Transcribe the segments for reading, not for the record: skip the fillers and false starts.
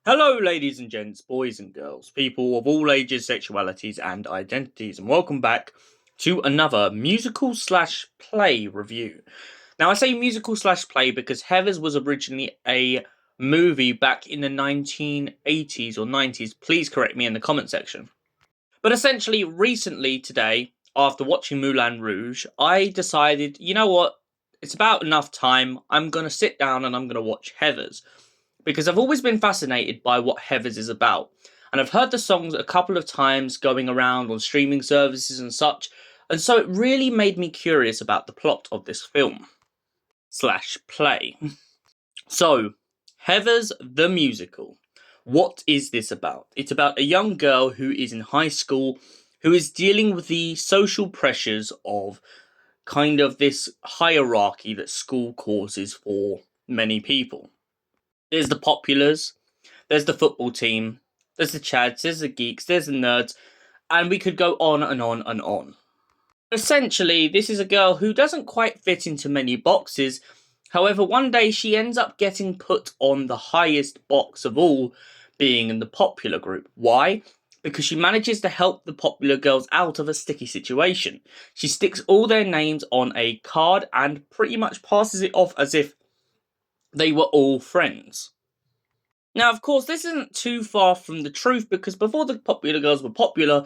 Hello, ladies and gents, boys and girls, people of all ages, sexualities, and identities, and welcome back to another musical slash play review. Now, I say musical slash play because Heathers was originally a movie back in the 1980s or 90s. Please correct me in the comment section. But essentially, recently today, after watching Moulin Rouge, I decided, you know what? It's about enough time. I'm going to sit down and I'm going to watch Heathers, because I've always been fascinated by what Heathers is about. And I've heard the songs a couple of times going around on streaming services and such, and so it really made me curious about the plot of this film slash play. So, Heathers the musical. What is this about? It's about a young girl who is in high school who is dealing with the social pressures of kind of this hierarchy that school causes for many people. There's the populars, there's the football team, there's the chads, there's the geeks, there's the nerds, and we could go on and on and on. Essentially, this is a girl who doesn't quite fit into many boxes. However, one day she ends up getting put on the highest box of all, being in the popular group. Why? Because she manages to help the popular girls out of a sticky situation. She sticks all their names on a card and pretty much passes it off as if they were all friends. Now, of course, this isn't too far from the truth, because before the popular girls were popular,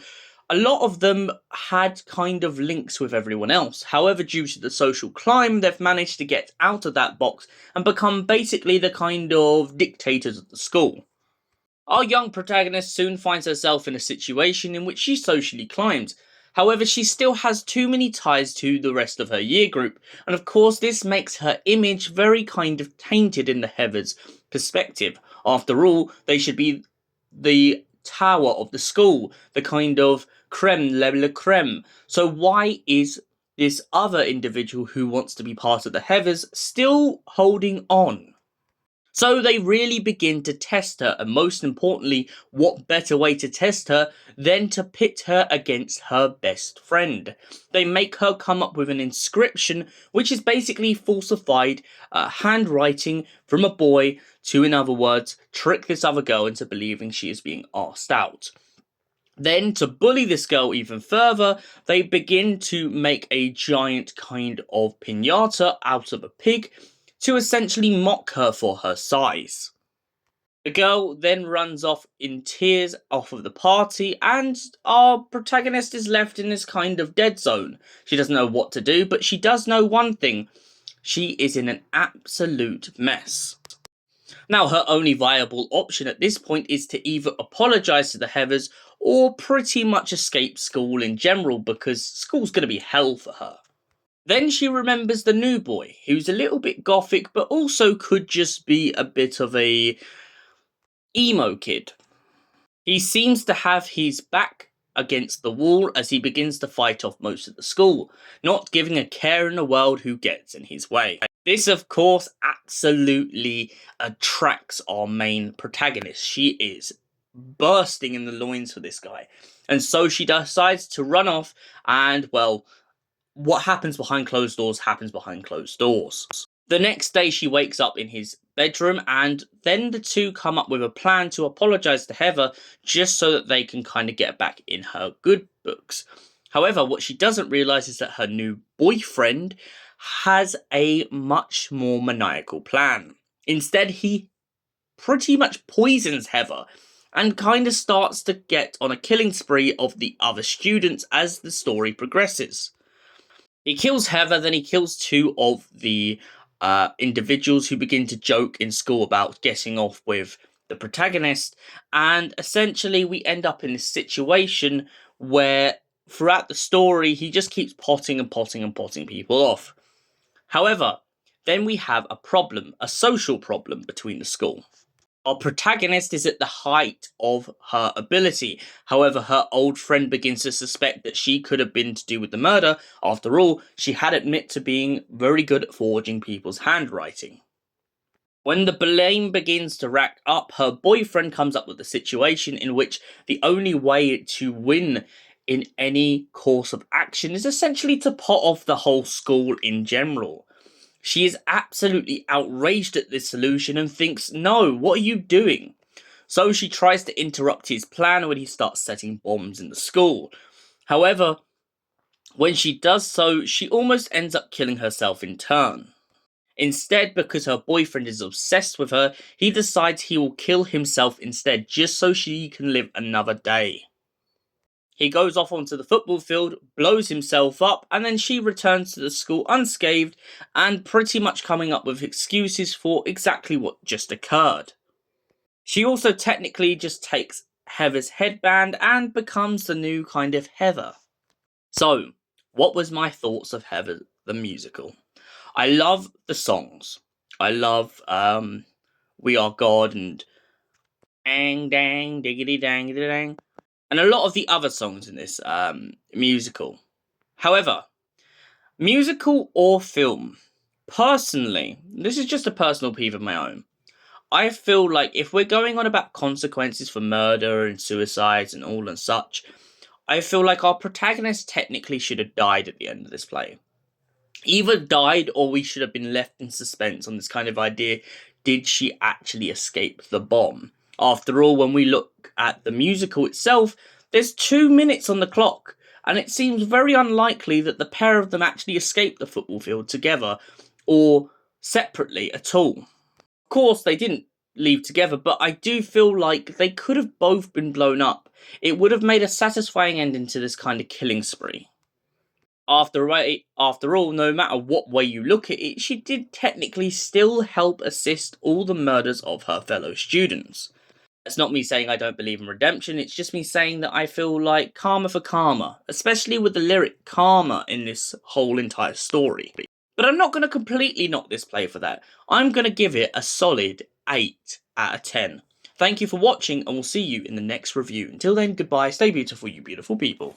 a lot of them had kind of links with everyone else. However, due to the social climb, they've managed to get out of that box and become basically the kind of dictators of the school. Our young protagonist soon finds herself in a situation in which she socially climbs. However, she still has too many ties to the rest of her year group, and of course this makes her image very kind of tainted in the Heathers' perspective. After all, they should be the tower of the school, the kind of creme de la creme. So why is this other individual who wants to be part of the Heathers still holding on? So they really begin to test her, and most importantly, what better way to test her than to pit her against her best friend? They make her come up with an inscription, which is basically falsified handwriting from a boy to, in other words, trick this other girl into believing she is being asked out. Then, to bully this girl even further, they begin to make a giant kind of piñata out of a pig to essentially mock her for her size. The girl then runs off in tears off of the party, and our protagonist is left in this kind of dead zone. She doesn't know what to do, but she does know one thing. She is in an absolute mess. Now, her only viable option at this point is to either apologise to the Heathers or pretty much escape school in general, because school's going to be hell for her. Then she remembers the new boy, who's a little bit gothic, but also could just be a bit of a emo kid. He seems to have his back against the wall as he begins to fight off most of the school, not giving a care in the world who gets in his way. This, of course, absolutely attracts our main protagonist. She is bursting in the loins for this guy. And so she decides to run off, and, well, what happens behind closed doors happens behind closed doors. The next day she wakes up in his bedroom, and then the two come up with a plan to apologise to Heather just so that they can kind of get back in her good books. However, what she doesn't realise is that her new boyfriend has a much more maniacal plan. Instead, he pretty much poisons Heather and kind of starts to get on a killing spree of the other students as the story progresses. He kills Heather, then he kills two of the individuals who begin to joke in school about getting off with the protagonist, and essentially we end up in this situation where throughout the story he just keeps potting people off. However, then we have a problem, a social problem between the school. Our protagonist is at the height of her ability. However, her old friend begins to suspect that she could have been to do with the murder. After all, she had admitted to being very good at forging people's handwriting. When the blame begins to rack up, her boyfriend comes up with a situation in which the only way to win in any course of action is essentially to pot off the whole school in general. She is absolutely outraged at this solution and thinks, no, what are you doing? So she tries to interrupt his plan when he starts setting bombs in the school. However, when she does so, she almost ends up killing herself in turn. Instead, because her boyfriend is obsessed with her, he decides he will kill himself instead just so she can live another day. He goes off onto the football field, blows himself up, and then she returns to the school unscathed and pretty much coming up with excuses for exactly what just occurred. She also technically just takes Heather's headband and becomes the new kind of Heather. So, what was my thoughts of Heather the musical? I love the songs. I love We Are God and Dang Dang Diggity Dang Dang and a lot of the other songs in this musical. However, musical or film, personally, this is just a personal peeve of my own. I feel like if we're going on about consequences for murder and suicides and all and such, I feel like our protagonist technically should have died at the end of this play. Either died or we should have been left in suspense on this kind of idea. Did she actually escape the bomb? After all, when we look at the musical itself, there's 2 minutes on the clock, and it seems very unlikely that the pair of them actually escaped the football field together or separately at all. Of course, they didn't leave together, but I do feel like they could have both been blown up. It would have made a satisfying ending to this kind of killing spree. After all, no matter what way you look at it, she did technically still help assist all the murders of her fellow students. That's not me saying I don't believe in redemption, it's just me saying that I feel like karma for karma, especially with the lyric karma in this whole entire story. But I'm not going to completely knock this play for that. I'm going to give it a solid 8 out of 10. Thank you for watching, and we'll see you in the next review. Until then, goodbye, stay beautiful, you beautiful people.